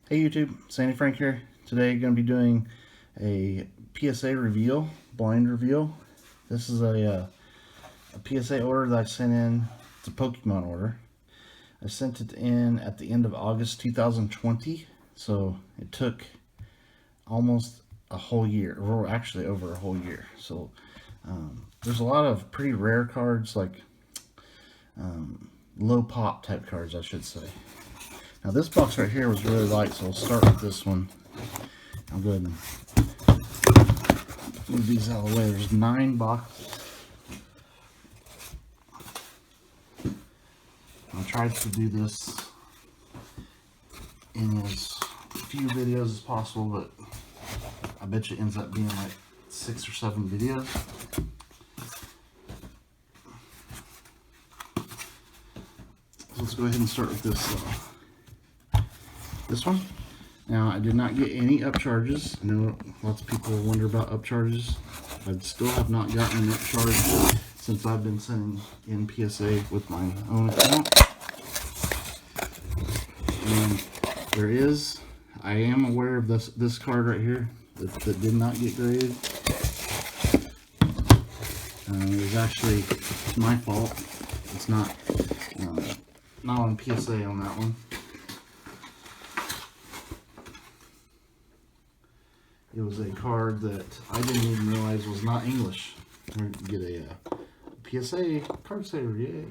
Hey YouTube, Sandy Frank here. Today going to be doing a PSA reveal, blind reveal. This is a PSA order that I sent in. It's a Pokemon order. I sent it in at the end of August 2020, so it took almost a whole year, or actually over a whole year. So there's a lot of pretty rare cards, like low pop type cards, I should say. Now this box right here was really light, so we'll start with this one. I'll go ahead and move these out of the way. There's 9 boxes. I tried to do this in as few videos as possible, but I bet you it ends up being like 6 or 7 videos. So let's go ahead and start with this one. Now, I did not get any upcharges. I know lots of people wonder about upcharges. I still have not gotten an upcharge since I've been sending in PSA with my own account. And I am aware of this card right here that did not get graded. It was actually my fault. It's not on PSA on that one. It was a card that I didn't even realize was not English. We're going to get a PSA card saver, yay!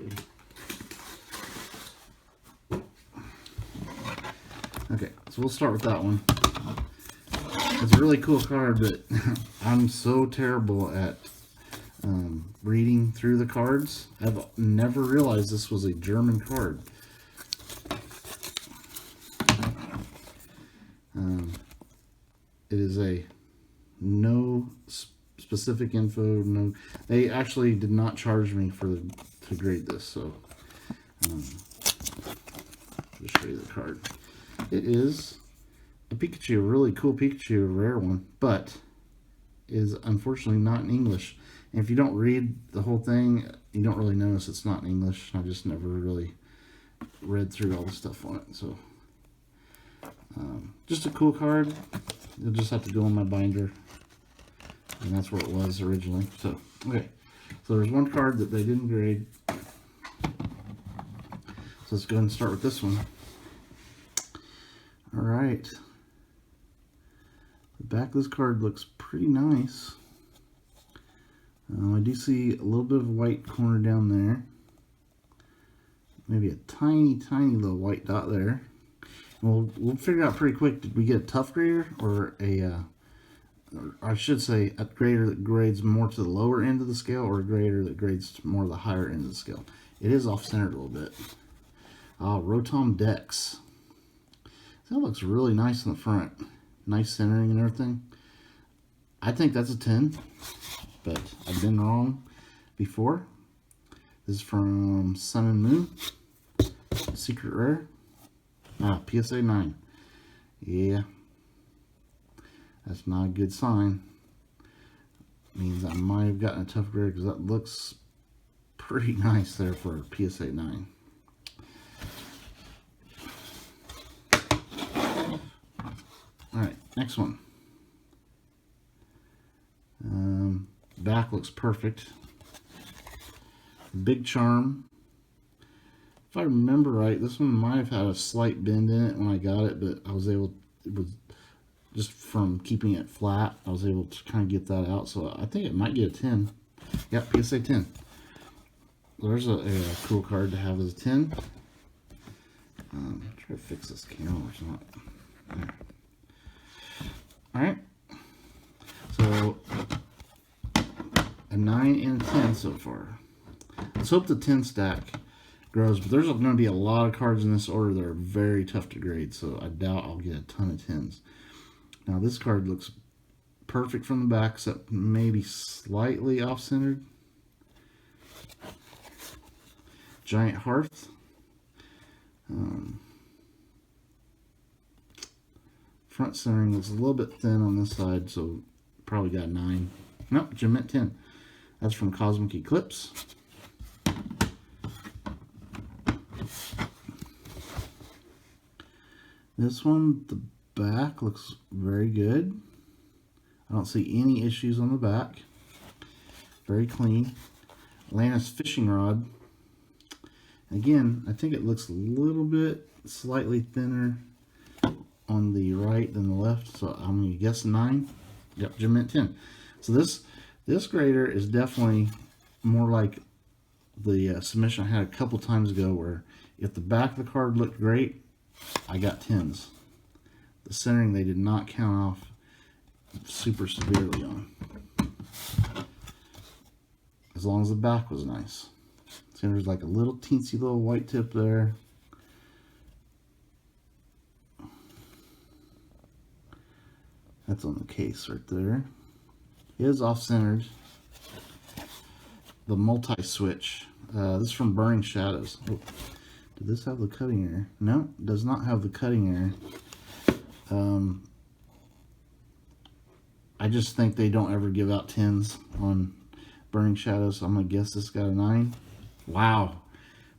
Okay, so we'll start with that one. It's a really cool card, but I'm so terrible at reading through the cards. I've never realized this was a German card. It is a no specific info. No, they actually did not charge me to grade this. So, just show you the card. It is a Pikachu, a really cool Pikachu, a rare one, but is unfortunately not in English. And if you don't read the whole thing, you don't really notice it's not in English. I just never really read through all the stuff on it. So, just a cool card. You'll just have to go in my binder, and that's where it was originally. So, okay. So there's one card that they didn't grade. So let's go ahead and start with this one. All right. The back of this card looks pretty nice. I do see a little bit of a white corner down there. Maybe a tiny, tiny little white dot there. We'll figure out pretty quick, did we get a tough grader or or I should say a grader that grades more to the lower end of the scale, or a grader that grades more to the higher end of the scale. It is off-centered a little bit. Rotom Dex. That looks really nice in the front. Nice centering and everything. I think that's a 10, but I've been wrong before. This is from Sun and Moon. Secret Rare. PSA 9. Yeah. That's not a good sign. Means I might have gotten a tough grade, because that looks pretty nice there for a PSA 9. Alright, next one. Back looks perfect. Big Charm. If I remember right, this one might have had a slight bend in it when I got it, but I was able, it was just from keeping it flat, I was able to kind of get that out. So I think it might get a 10. Yep, PSA 10. There's a cool card to have as a 10. Try to fix this camera or something. There. Alright. So a 9 and a 10 so far. Let's hope the 10 stack grows, but there's going to be a lot of cards in this order that are very tough to grade, so I doubt I'll get a ton of 10s. Now this card looks perfect from the back, except maybe slightly off-centered. Giant Hearth. Front centering is a little bit thin on this side, so probably got 9. Nope, Gem 10. That's from Cosmic Eclipse. This one, the back looks very good. I don't see any issues on the back. Very clean. Atlantis fishing rod. Again, I think it looks a little bit slightly thinner on the right than the left, so I'm going to guess 9. Yep, Jim meant 10. So this grader is definitely more like the submission I had a couple times ago, where if the back of the card looked great, I got 10s. The centering they did not count off super severely on, as long as the back was nice. So there's like a little teensy little white tip there. That's on the case right there. It is off-centered. The multi-switch. This is from Burning Shadows. Oh, did this have the cutting error? No, it does not have the cutting error. I just think they don't ever give out 10s on Burning Shadows, so I'm going to guess this got a 9. Wow.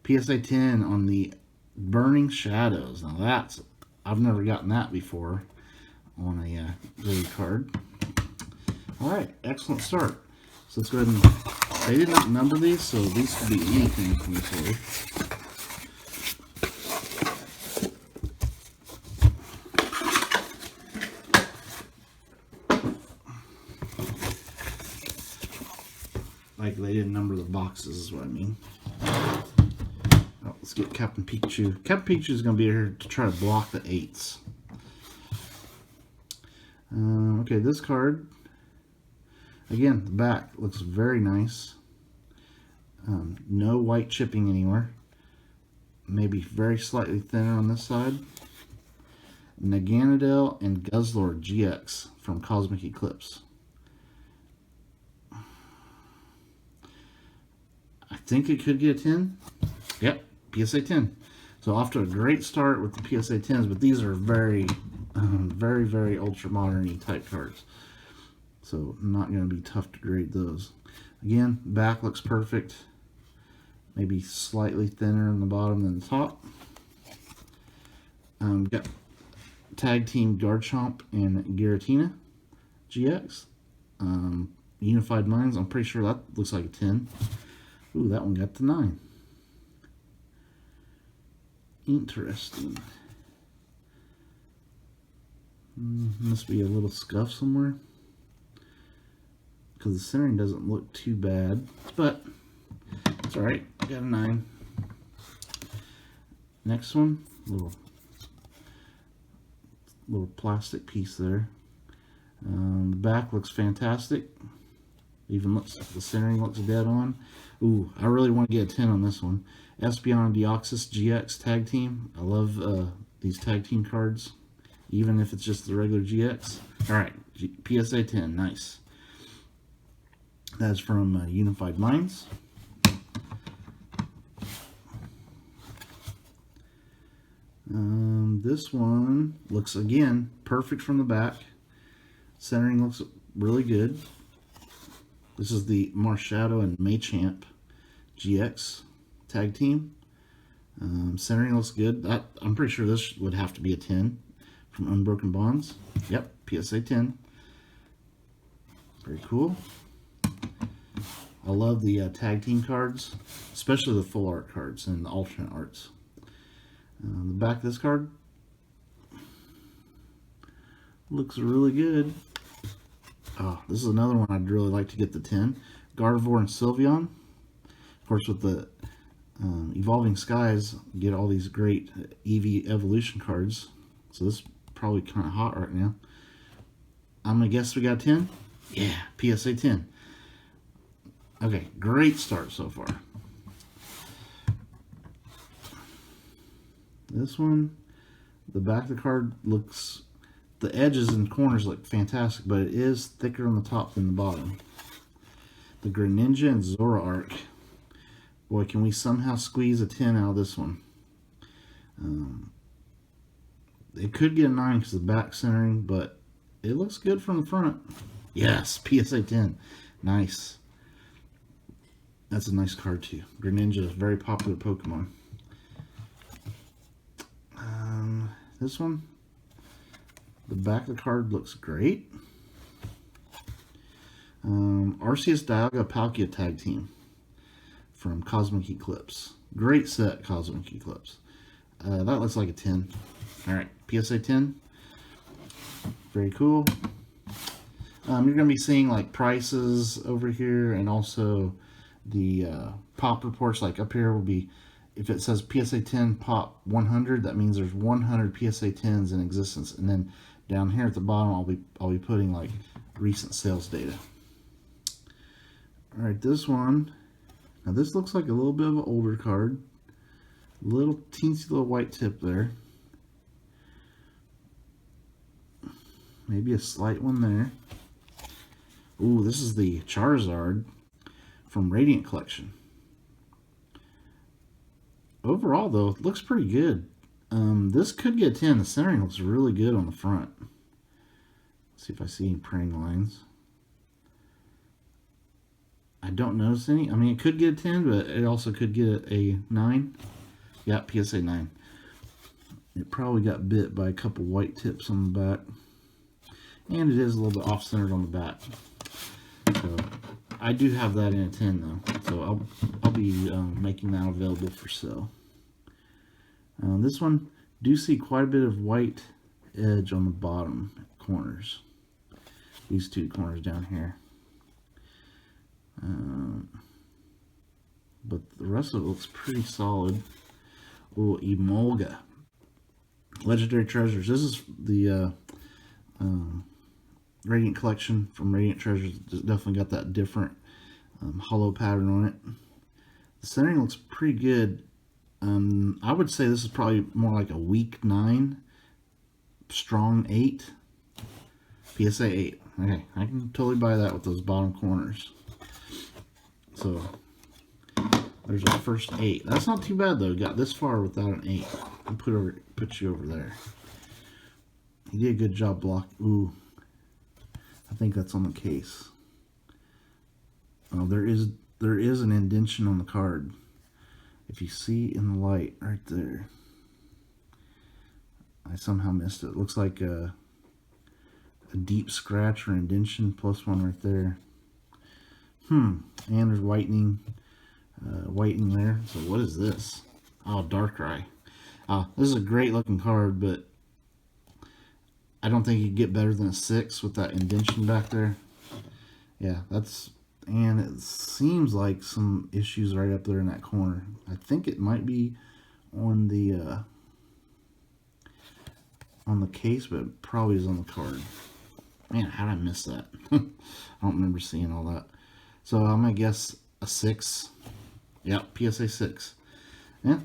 PSA 10 on the Burning Shadows. Now that's, I've never gotten that before on a grader card. Alright, excellent start. So let's go ahead and, they didn't number these, so these could be anything from this way. Like they didn't number the boxes is what I mean. Oh, let's get Captain Pikachu. Captain Pikachu is going to be here to try to block the 8s. Okay, this card, again, the back looks very nice. No white chipping anywhere. Maybe very slightly thinner on this side. Naganadel and Guzzlord GX from Cosmic Eclipse. I think it could get a 10. Yep, PSA 10. So off to a great start with the PSA 10s, but these are very, very ultra modern-y type cards. So not going to be tough to grade those. Again, back looks perfect. Maybe slightly thinner on the bottom than the top. Got Tag Team Garchomp and Giratina GX. Unified Minds, I'm pretty sure that looks like a 10. Ooh, that one got the 9. Interesting. Must be a little scuff somewhere, because the centering doesn't look too bad, but it's alright. Got a 9. Next one, little plastic piece there. The back looks fantastic. Even looks, the centering looks dead on. Ooh, I really want to get a 10 on this one. Espeon Deoxys GX Tag Team. I love these tag team cards, even if it's just the regular GX. Alright, PSA 10, nice. That's from Unified Minds. This one looks, again, perfect from the back. Centering looks really good. This is the Marshadow and Machamp GX Tag Team. Centering looks good. I'm pretty sure this would have to be a 10 from Unbroken Bonds. Yep, PSA 10. Very cool. I love the tag team cards, especially the full art cards and the alternate arts. The back of this card looks really good. Oh, this is another one I'd really like to get the 10. Gardevoir and Sylveon. Of course, with the Evolving Skies, you get all these great EV evolution cards. So this is probably kind of hot right now. I'm going to guess we got 10. Yeah, PSA 10. Okay, great start so far. This one, the back of the card looks, the edges and corners look fantastic, but it is thicker on the top than the bottom. The Greninja and Zoroark. Boy, can we somehow squeeze a 10 out of this one. It could get a 9 because of the back centering, but it looks good from the front. Yes, PSA 10. Nice. That's a nice card too. Greninja is a very popular Pokemon. This one, The back of the card looks great. Arceus Dialga Palkia Tag Team from Cosmic Eclipse. Great set, Cosmic Eclipse. That looks like a 10. Alright, PSA 10. Very cool. You're going to be seeing like prices over here, and also the pop reports. Like up here will be, if it says PSA 10 pop 100, that means there's 100 PSA 10s in existence. And then down here at the bottom, I'll be putting like recent sales data. All right, this one. Now this looks like a little bit of an older card. Little teensy little white tip there. Maybe a slight one there. Ooh, this is the Charizard from Radiant Collection. Overall, though, it looks pretty good. This could get a 10. The centering looks really good on the front. Let's see if I see any praying lines. I don't notice any. I mean, it could get a 10, but it also could get a 9. Yeah, PSA 9. It probably got bit by a couple white tips on the back. And it is a little bit off-centered on the back. So, I do have that in a 10, though. So, I'll be making that available for sale. This one, do see quite a bit of white edge on the bottom corners. These two corners down here. But the rest of it looks pretty solid. Oh, Emolga. Legendary Treasures. This is the Radiant Collection from Radiant Treasures. It's definitely got that different hollow pattern on it. The centering looks pretty good. I would say this is probably more like a weak 9, strong 8, PSA 8. Okay, I can totally buy that with those bottom corners. So, there's our first 8. That's not too bad, though. Got this far without an 8. I'll put you over there. You did a good job block. Ooh. I think that's on the case. Oh, there is an indentation on the card. If you see in the light right there. I somehow missed it. It looks like a deep scratch or indentation plus one right there. And there's whitening there. So what is this? Oh, Darkrai. This is a great looking card, but I don't think you get better than a 6 with that indentation back there. Yeah, and it seems like some issues right up there in that corner. I think it might be on the case, but it probably is on the card. Man, how did I miss that? I don't remember seeing all that. So I'm gonna guess a 6. Yep, PSA 6. Yeah,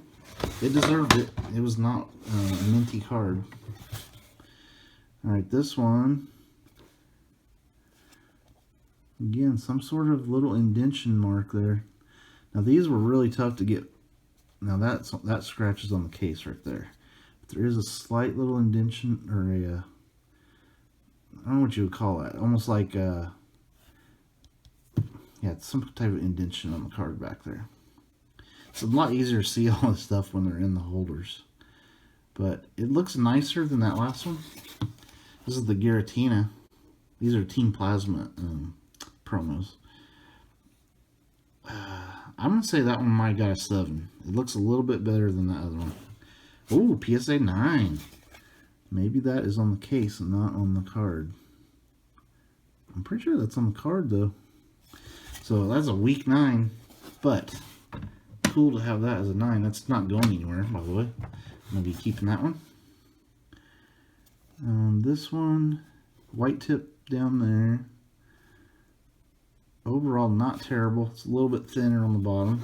it deserved it. It was not a minty card. All right, this one. Again, some sort of little indentation mark there. Now these were really tough to get. Now that scratches on the case right there. But there is a slight little indentation, or a I don't know what you would call that. Almost like yeah, it's some type of indentation on the card back there. It's a lot easier to see all this stuff when they're in the holders. But it looks nicer than that last one. This is the Giratina. These are Team Plasma promos. I'm going to say that one might have got a 7. It looks a little bit better than the other one. Ooh, PSA 9. Maybe that is on the case and not on the card. I'm pretty sure that's on the card, though. So that's a weak 9. But cool to have that as a 9. That's not going anywhere, by the way. I'm going to be keeping that one. This one, white tip down there. Overall, not terrible. It's a little bit thinner on the bottom.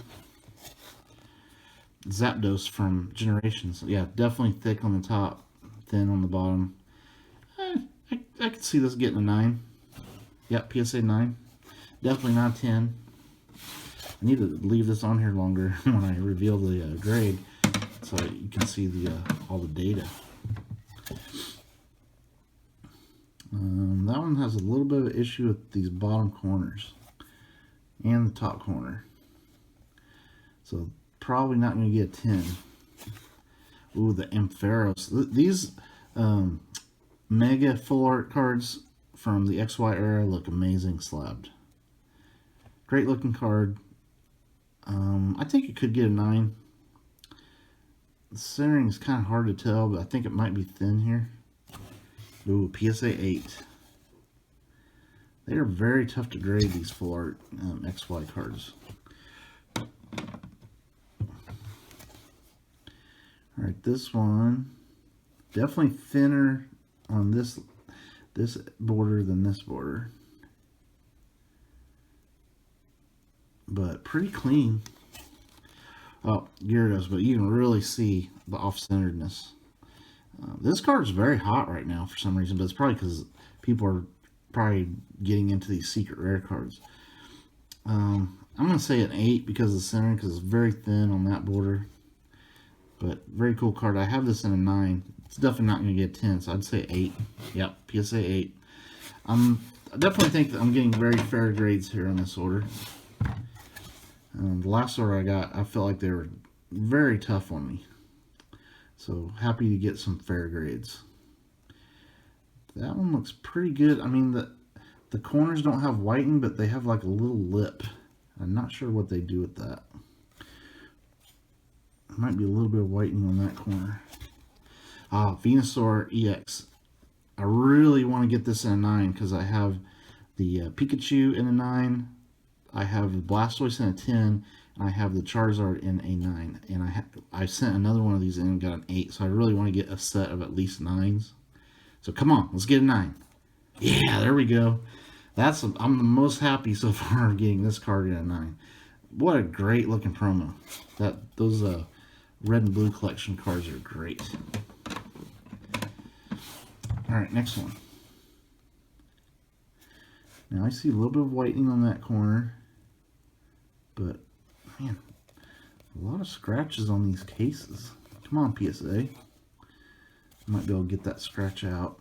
Zapdos from Generations. Yeah, definitely thick on the top, thin on the bottom. I could see this getting a 9. Yep, PSA 9. Definitely not 10. I need to leave this on here longer when I reveal the grade, so you can see the all the data. That one has a little bit of an issue with these bottom corners and the top corner. So probably not going to get a 10. Ooh, the Ampharos. These Mega full art cards from the XY era look amazing slabbed. Great looking card. I think it could get a 9. The centering is kind of hard to tell, but I think it might be thin here. Ooh, PSA 8. They are very tough to grade, these full art XY cards. Alright, this one, definitely thinner on this border than this border. But pretty clean. Oh, Gyarados, but you can really see the off-centeredness. This card is very hot right now for some reason, but it's probably because people are probably getting into these secret rare cards. I'm going to say an 8 because of the centering, because it's very thin on that border. But very cool card. I have this in a 9. It's definitely not going to get 10, so I'd say 8. Yep, PSA 8. I definitely think that I'm getting very fair grades here on this order. The last order I got, I felt like they were very tough on me. So happy to get some fair grades. That one looks pretty good. I mean, the corners don't have whiting, but they have like a little lip. I'm not sure what they do with that. There might be a little bit of whitening on that corner. Venusaur EX. I really want to get this in a 9 because I have the Pikachu in a 9. I have the Blastoise in a 10, and I have the Charizard in a 9. And I sent another one of these in and got an 8, so I really want to get a set of at least 9s. So come on, let's get a 9. Yeah, there we go. I'm the most happy so far getting this card in a 9. What a great looking promo. Those red and blue collection cards are great. Alright, next one. Now I see a little bit of whitening on that corner, but man, a lot of scratches on these cases. Come on, PSA. Might be able to get that scratch out.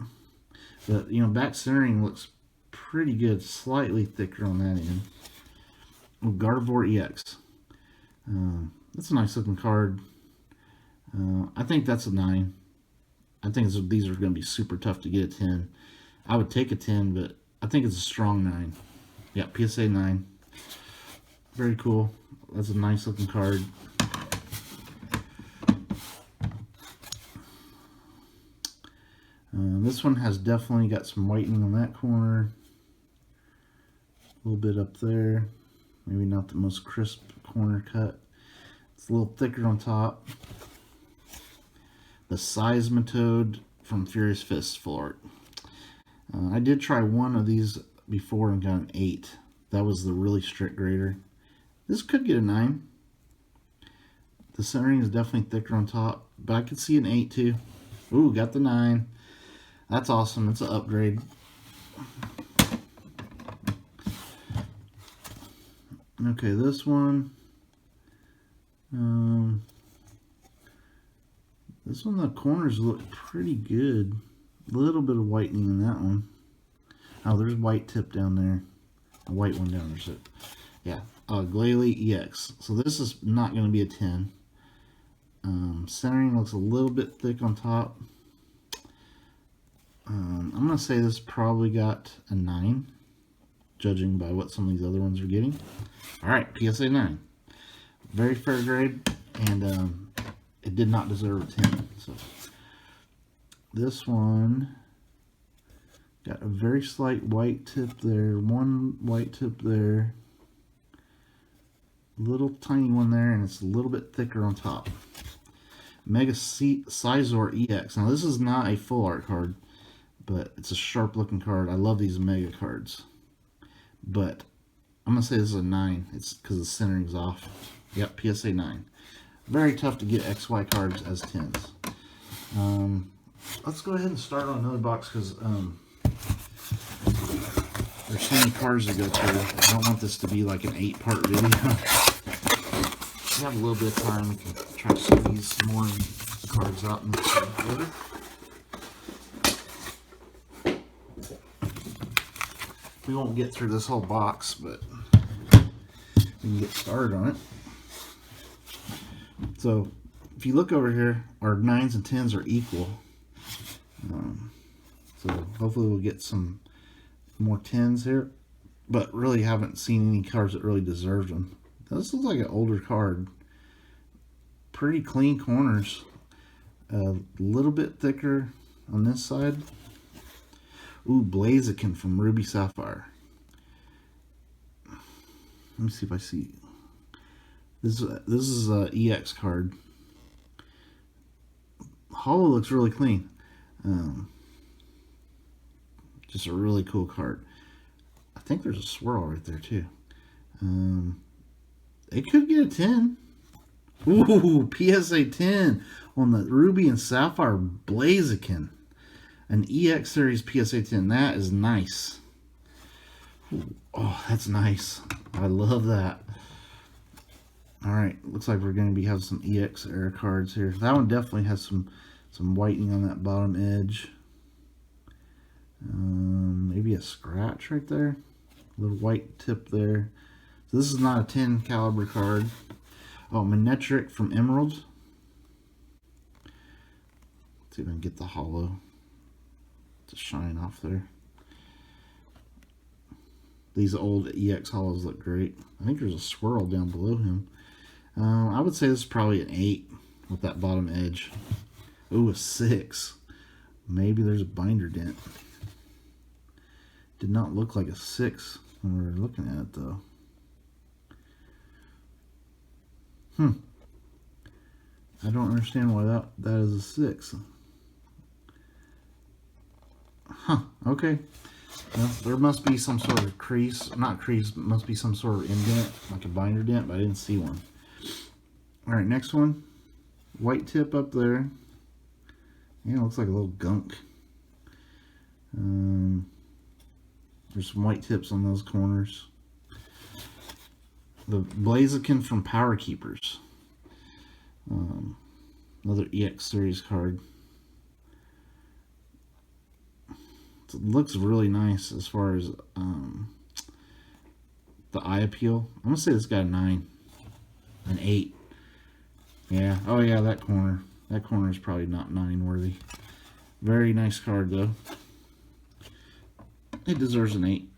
But, you know, back centering looks pretty good. Slightly thicker on that end. Oh, Gardevoir EX. That's a nice looking card. I think that's a 9. I think these are going to be super tough to get a 10. I would take a 10, but I think it's a strong 9. Yeah, PSA 9. Very cool. That's a nice looking card. This one has definitely got some whitening on that corner. A little bit up there. Maybe not the most crisp corner cut. It's a little thicker on top. the Seismitoad from Furious Fist full art. I did try one of these before and got an 8. That was the really strict grader. This could get a 9. The centering is definitely thicker on top, but I could see an 8 too. Ooh, got the 9. That's awesome. It's an upgrade. Okay, this one. This one, the corners look pretty good. A little bit of whitening in that one. Oh, there's white tip down there. A white one down there. So, yeah, Glalie EX. So this is not going to be a 10. Centering looks a little bit thick on top. I'm going to say this probably got a 9, judging by what some of these other ones are getting. Alright, PSA 9. Very fair grade, and it did not deserve a 10. So this one got a very slight white tip there, one white tip there, little tiny one there, and it's a little bit thicker on top. Mega Scizor EX. Now this is not a full art card, but it's a sharp looking card. I love these mega cards, but I'm gonna say this is a 9. It's because the centering's off. Yep, PSA 9. Very tough to get XY cards as 10s. Let's go ahead and start on another box because there's so many cards to go through. I don't want this to be like an 8-part video. We have a little bit of time. We can try to squeeze some more cards out in this order. We won't get through this whole box, but we can get started on it. So, if you look over here, our 9s and 10s are equal. So hopefully we'll get some more 10s here. But really haven't seen any cards that really deserve them. This looks like an older card. Pretty clean corners. A little bit thicker on this side. Ooh, Blaziken from Ruby Sapphire. Let me see if I see. This is a EX card. Holo looks really clean. Just a really cool card. I think there's a swirl right there too. It could get a 10. Ooh, PSA 10 on the Ruby and Sapphire Blaziken. An EX Series PSA 10. That is nice. Ooh, oh, that's nice. I love that. Alright, looks like we're going to be having some EX era cards here. That one definitely has some whitening on that bottom edge. Maybe a scratch right there. A little white tip there. So this is not a 10 caliber card. Oh, Manectric from Emerald. Let's see if I can get the holo to shine off there. These old EX holos look great. I think there's a swirl down below him. I would say this is probably an 8 with that bottom edge. Ooh, a 6. Maybe there's a binder dent. Did not look like a 6 when we were looking at it though. I don't understand why that is a 6. Okay. Well, there must be some sort of crease, not crease, but must be some sort of indent, like a binder dent, but I didn't see one. Alright, next one. White tip up there. Yeah, it looks like a little gunk. There's some white tips on those corners. The Blaziken from Power Keepers. Another EX series card. It looks really nice as far as the eye appeal. I'm gonna say this got a 9, an 8. Yeah. Oh yeah, that corner. That corner is probably not 9 worthy. Very nice card though. It deserves an 8.